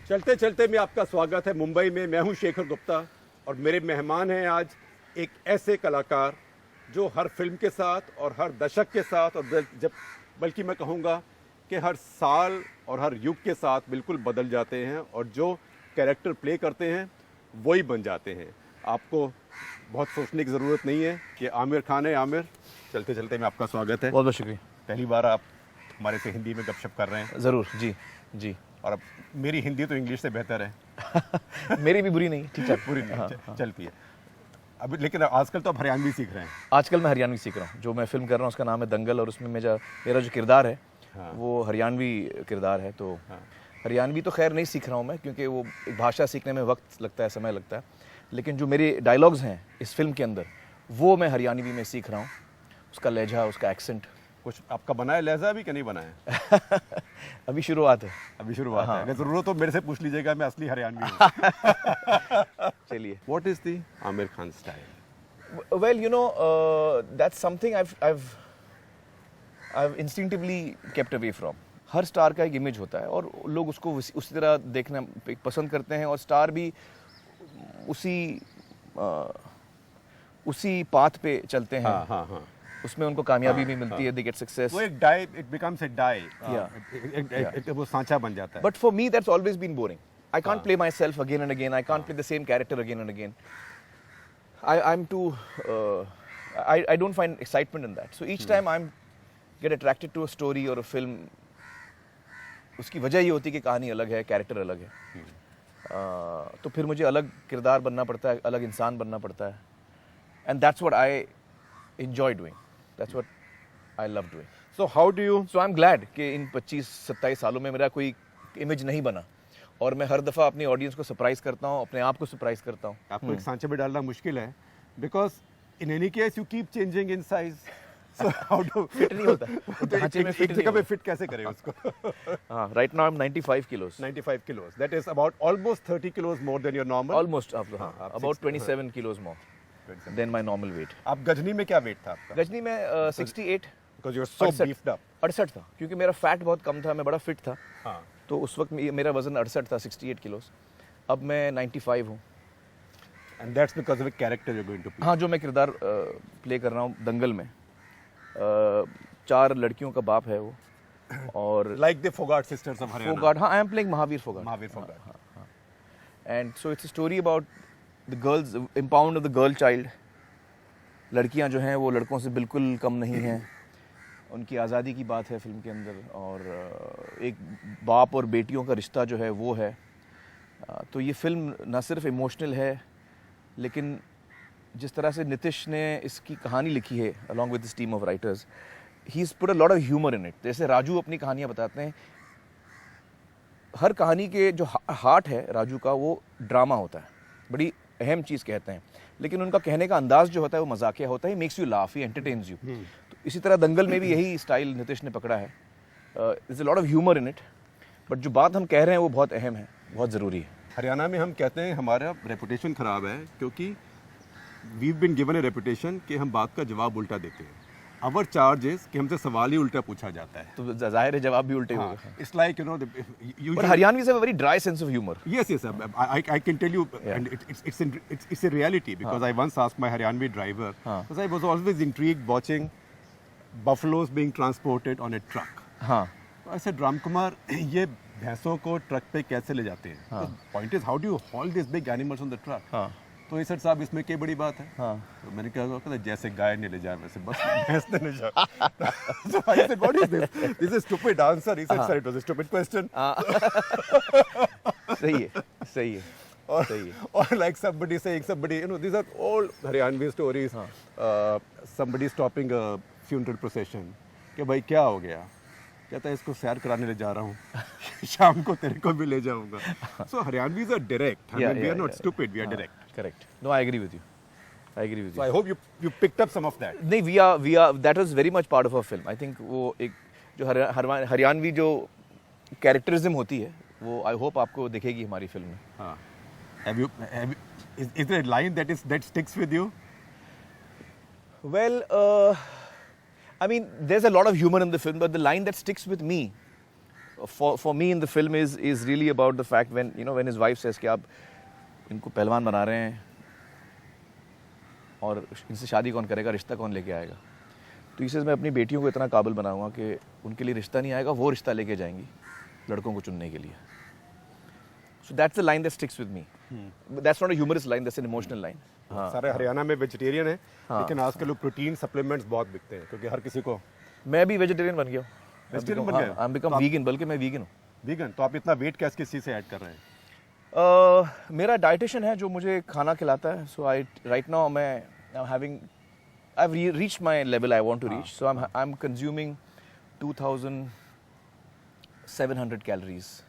चलते चलते में आपका स्वागत है मुंबई में। मैं हूं शेखर गुप्ता और मेरे मेहमान हैं आज एक ऐसे कलाकार जो हर फिल्म के साथ और हर दशक के साथ और जब बल्कि मैं कहूँगा कि हर साल और हर युग के साथ बिल्कुल बदल जाते हैं और जो कैरेक्टर प्ले करते हैं वही बन जाते हैं। आपको बहुत सोचने की ज़रूरत नहीं है कि आमिर खान है। आमिर, चलते चलते में आपका स्वागत है। बहुत बहुत शुक्रिया। पहली बार आप हमारे से हिंदी में गपशप कर रहे हैं। ज़रूर जी जी। और अब मेरी हिंदी तो इंग्लिश से बेहतर है। मेरी भी बुरी नहीं, ठीक ठाक पूरी नहीं हाँ। चलती है अभी, लेकिन आजकल तो आप हरियाणवी सीख रहे हैं। आजकल मैं हरियाणवी सीख रहा हूँ। जो मैं फिल्म कर रहा हूँ उसका नाम है दंगल और उसमें मेरा जो किरदार है हाँ। वो हरियाणवी किरदार है। तो हाँ। हरियाणवी तो खैर नहीं सीख रहा हूँ मैं, क्योंकि वो एक भाषा सीखने में वक्त लगता है, समय लगता है। लेकिन जो मेरे डायलॉग्स हैं इस फिल्म के अंदर वो मैं हरियाणवी में सीख रहा हूँ। उसका लहजा, उसका एक्सेंट। कुछ आपका बना है लहजा अभी कि नहीं बना है? अभी शुरुआत है। अभी शुरुआत हाँ। है। अगर जरूरत हो मेरे से पूछ लीजिएगा, मैं असली हरियाणवी हूँ। चलिए। What is the Aamir Khan style? Well, you know, that's something I've instinctively kept away from. Her star का एक इमेज होता है और लोग उसको उसी तरह देखना पसंद करते हैं और स्टार भी उसी पाथ पे चलते हैं। हाँ हाँ हाँ। उसमें उनको कामयाबी भी मिलती है, they get success. वो एक die, it becomes a die. Yeah. वो सांचा बन जाता है। But for me, that's always been boring. I can't play myself again and again. I can't play the same character again and again. I'm too. I don't find excitement in that. So each time I'm get attracted to a story or a film, उसकी वजह ये होती है कि कहानी अलग है, character अलग है। तो फिर मुझे अलग किरदार बनना पड़ता है, अलग इंसान बनना पड़ता है। And that's what I enjoy doing. That's what I love doing. So how do you? So I'm glad कि इन 25-27 सालों में मेरा कोई इमेज नहीं बना और मैं हर दफ़ा अपनी ऑडियंस को सरप्राइज करता हूँ, अपने आप को सरप्राइज करता हूँ। आपको एक सांचे में डालना मुश्किल है, because in any case you keep changing in size. So how do fit नहीं होता। तो एक जगह पे फिट कैसे करें उसको? हाँ, right now I am 95 kilos. 95 kilos. That is about almost 30 kilos more than your normal. Almost, about 27 kilos more than my normal weight. आप गजनी में क्या वेट था आपका? गजनी में 68. Because you're so beefed up. 68 था, क्योंकि मेरा फैट बहुत कम था, मैं बड़ा फिट था। हाँ। तो उस वक्त मेरा वजन 68 था, 68 किलोस। अब मैं 95 हूँ। And that's because of the character you're going to play. हाँ, जो मैं किरदार प्ले कर रहा हूँ दंगल में, 4 लड़कियों का बाप है वो। और Like the Fogart sisters of Haryana. Fogart, हाँ, I am playing Mahavir Fogart. Mahavir Fogart. हाँ. And so it's a story about the girls, empowerment of the girl child. लड़कियाँ जो हैं वो लड़कों से बिल्कुल कम नहीं हैं। उनकी आज़ादी की बात है फिल्म के अंदर, और एक बाप और बेटियों का रिश्ता जो है वो है। तो ये फिल्म ना सिर्फ इमोशनल है, लेकिन जिस तरह से नितिश ने इसकी कहानी लिखी है along with this team of writers, he is put a lot of humour in it. जैसे राजू अपनी कहानियाँ बताते हैं, हर कहानी के जो हार्ट है राजू का वो ड्रामा होता है, बड़ी अहम चीज़ कहते हैं, लेकिन उनका कहने का अंदाज जो होता है वो मजाकिया होता है, makes you laugh, he entertains you. तो इसी तरह दंगल में भी यही स्टाइल नितिश ने पकड़ा है। Is a lot of humour in it, but जो बात हम कह रहे हैं वो बहुत अहम है, बहुत ज़रूरी है। हरियाणा में हम कहते हैं हमारा रेपुटेशन खराब है, क्योंकि we've been given a reputation कि हम बात का जवाब उल्टा देते हैं। Our charge is कि हमसे सवाल ही उल्टा पूछा जाता है। तो जाहिर है जवाब भी उल्टे होगा। It's like, you know, But Haryanvis have a very dry sense of humor. Yes, I can tell you, and it's a reality, because I once asked my Haryanvi driver, because I was always intrigued watching buffaloes being transported on a truck. हाँ. I said, Ramkumar, ये भैंसों को truck पे कैसे ले जाते हैं? The point is, how do you haul these big animals on the truck? हाँ. तो ये सर साहब इसमें क्या बड़ी बात है? हाँ. तो मैंने कहा जैसे गाय ने ले जाए वैसे बस भैंस ने ले जाए। So I said, what is this? This is a stupid answer. He said, sir, it was a stupid question. सही है, सही है। Or like somebody saying, you know, these are old Haryanvi stories. Somebody stopping a funeral procession. कि भाई क्या हो गया? कहता है इसको सैर कराने ले जा रहा हूँ, शाम को तेरे को भी ले जाऊंगा। So Haryanvis are direct. I mean, we are not stupid. We are direct. Correct. No, I agree with you. I agree with you. So I hope you picked up some of that. नहीं, we are that was very much part of our film. I think वो एक जो हरियाणवी जो कैरेक्टरिज्म होती है वो I hope आपको दिखेगी हमारी फिल्म में। हाँ. Is there a line that sticks with you? Well, I mean, there's a lot of humor in the film, but the line that sticks with me for me in the film is really about the fact when when his wife says कि आप इनको पहलवान बना रहे हैं और इनसे शादी कौन करेगा, रिश्ता कौन लेके आएगा। तो इसे मैं अपनी बेटियों को इतना काबिल बनाऊंगा कि उनके लिए रिश्ता नहीं आएगा, वो रिश्ता लेके जाएंगी लड़कों को चुनने के लिए। So that's the line that sticks with me. That's not a humorous line, that's an emotional line. हाँ, सारे हरियाणा में वेजिटेरियन है, लेकिन आजकल लोग प्रोटीन सप्लीमेंट्स बहुत बिकते हैं क्योंकि हर किसी को। मैं भी वेजिटेरियन बन गया हूँ। वेजिटेरियन बन गए? आई एम बिकम वीगन, बल्कि मैं वीगन हूँ। वीगन? तो आप इतना वेट किस चीज़ से ऐड कर रहे हैं? मेरा डाइटिशियन है जो मुझे खाना खिलाता है। So I right now I've reached my level I want to reach. So I'm consuming 2,700 calories.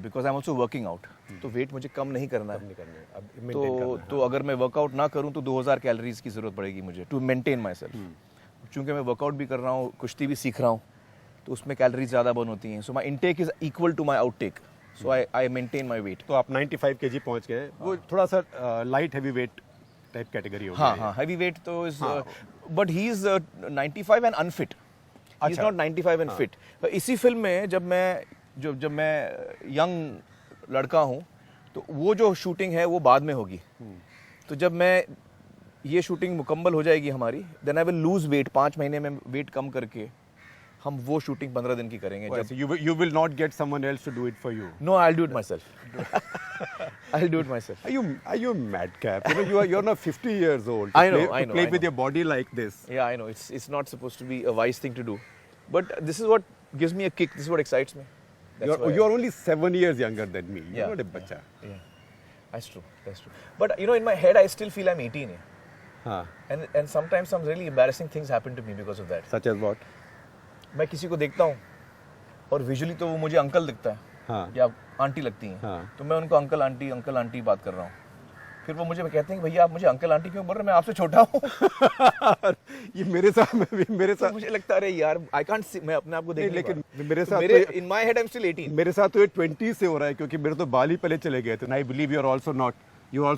Because I'm also working out. तो वेट मुझे कम नहीं करना है। तो अगर मैं वर्कआउट ना करूं तो 2,000 कैलोरीज की जरूरत पड़ेगी मुझे टू मेंटेन माई सेल्फ। चूँकि मैं वर्कआउट भी कर रहा हूँ, कुश्ती भी सीख रहा हूँ, तो उसमें कैलोरीज ज़्यादा बर्न होती हैं। So my intake is equal to my outtake. So I maintain my weight. तो आप 95 kg पहुँच गए। वो थोड़ा सा light heavy weight type category होगी। हाँ, हैवी वेट तो is, but he is 95 and unfit. He is not 95 and fit. इसी फिल्म में जब मैं यंग लड़का हूँ तो वो जो शूटिंग है वो बाद में होगी। तो जब मैं ये शूटिंग मुकम्मल हो जाएगी हमारी, then I will lose weight. 5 महीने में वेट कम करके हम वो शूटिंग 15 दिन की करेंगे। You will not get someone else to do it for you. No, I'll do it myself. I'll do it myself. Are you a madcap? You're not 50 years old. I know. Play with your body like this. Yeah, I know. It's not supposed to be a wise thing to do, but this is what gives me a kick. This is what excites me. You're only 7 years younger than me. You're not a bacha. Yeah, that's true. But in my head, I still feel I'm 18. And sometimes some really embarrassing things happen to me because of that. Such as what? मैं किसी को देखता हूँ और visually तो वो मुझे uncle दिखता है, या आंटी लगती हैं। तो मैं उनको अंकल आंटी बात कर रहा हूँ। फिर वो मुझे कहते हैं कि भैया आप मुझे अंकल आंटी क्यों बोल रहे हैं, मैं आपसे छोटा हूँ। ये मेरे साथ मुझे लगता है अरे यार आई कांट सी, मैं अपने आप को देख, लेकिन मेरे साथ in my head I am still 18। मेरे साथ तो ये 20 से हो रहा है क्योंकि मेरे तो बाल ही पहले चले गए थे। I believe you are also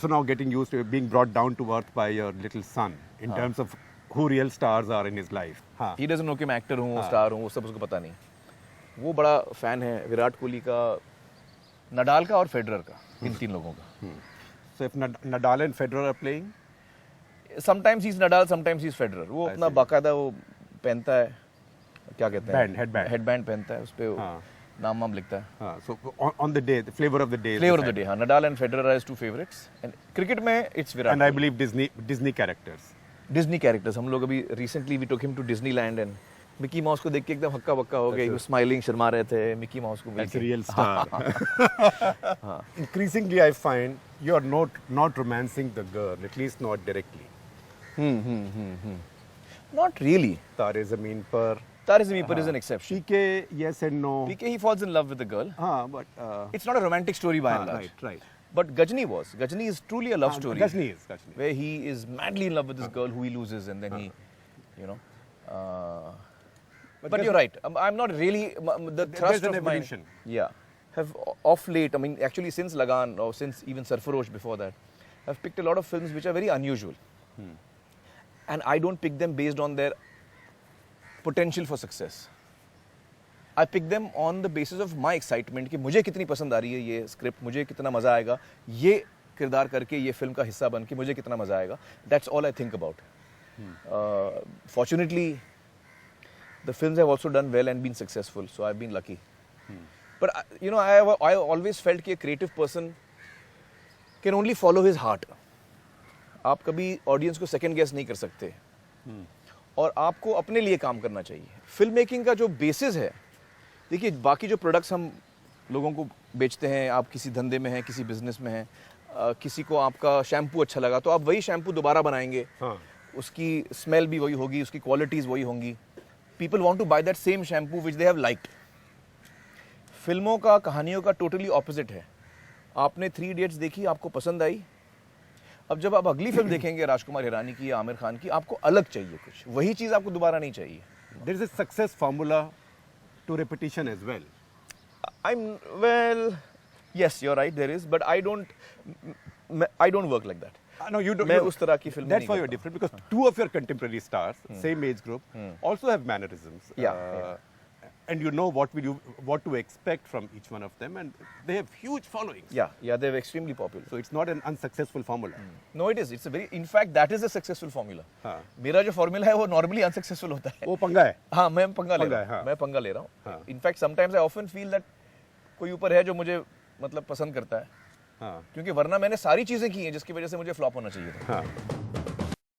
now getting used to being brought down to earth by your little son in terms of who real stars are in his life. हाँ. He doesn't know कि मैं actor हूँ, star हूँ, वो सब उसको पता नहीं। वो बड़ा फैन है विराट कोहली का, नडाल का और फेडरर का, इन 3 लोगों का। So if Nadal and Federer are playing, sometimes he's Nadal, sometimes he's Federer. वो अपना बाकायदा वो पहनता है, क्या कहते हैं, हेडबैंड पहनता है, उस पे नाम लिखता है। So on the day, the flavor of the day. हाँ, Nadal and Federer are his 2 favorites. And cricket में it's विराट। And I believe Disney characters. Disney characters. हम लोग अभी recently we took him to Disneyland and Mickey Mouse को देख के एकदम हक्का बक्का हो गए, स्माइलिंग, शर्मा रहे थे मिकी माउस को मिलके। Real star. Increasingly I find you are not romancing the girl, at least not directly. Not really. Tare Zameen Par is an exception. PK, yes and no. PK, he falls in love with the girl. But it's not a romantic story by and large. Right. But Gajni is truly a love story. Gajni is. Where he is madly in love with this girl who he loses, and then he, but you're right. I'm not really the thrust of my. Yeah. Have off late, I mean, actually since Lagan or since even Sarfarosh before that, I've picked a lot of films which are very unusual. And I don't pick them based on their potential for success. I pick them on the basis of my excitement कि मुझे कितनी पसंद आ रही है ये script, मुझे कितना मज़ा आएगा ये किरदार करके, ये फिल्म का हिस्सा बन के मुझे कितना मज़ा आएगा। That's all I think about. Fortunately, the films have also done well and been successful, so I've been lucky. But I always felt कि a creative person can only follow his heart. आप कभी audience को second guess नहीं कर सकते, और आपको अपने लिए काम करना चाहिए। फिल्म मेकिंग का जो बेसिस है, देखिए बाकी जो प्रोडक्ट्स हम लोगों को बेचते हैं, आप किसी धंधे में हैं, किसी बिजनेस में हैं, किसी को आपका शैम्पू अच्छा लगा तो आप वही शैम्पू दोबारा बनाएंगे। उसकी स्मेल भी वही होगी, उसकी क्वालिटीज़ वही होंगी। People want to buy that same shampoo which they have liked. फिल्मों का, कहानियों का टोटली ऑपोजिट है। आपने 3 इडियट्स देखी, आपको पसंद आई, अब जब आप अगली फिल्म देखेंगे राजकुमार हिरानी की या आमिर खान की, आपको अलग चाहिए कुछ, वही चीज़ आपको दोबारा नहीं चाहिए। There is a success formula to repetition as well. Yes, you're right, there is, but I don't work like that. No, you don't. मैं उस तरह की film That's why you're different, because 2 of your contemporary stars, same age group, also have mannerisms. Yeah. and you know what to expect from each one of them, and they have huge followings. Yeah, they're extremely popular. So it's not an unsuccessful formula. No, it is. It's a very, in fact, that is a successful formula. हाँ. मेरा जो formula है वो normally unsuccessful होता है. वो पंगा है. हाँ, मैं पंगा ले पंगा रहा है, हाँ. हूँ. मैं पंगा ले रहा हाँ. हूँ. In fact, sometimes I often feel that कोई ऊपर है जो मुझे मतलब पसंद करता है. हाँ. क्योंकि वरना मैंने सारी चीजें की हैं जिसकी वजह से मुझे फ्लॉप होना चाहिए था. हाँ.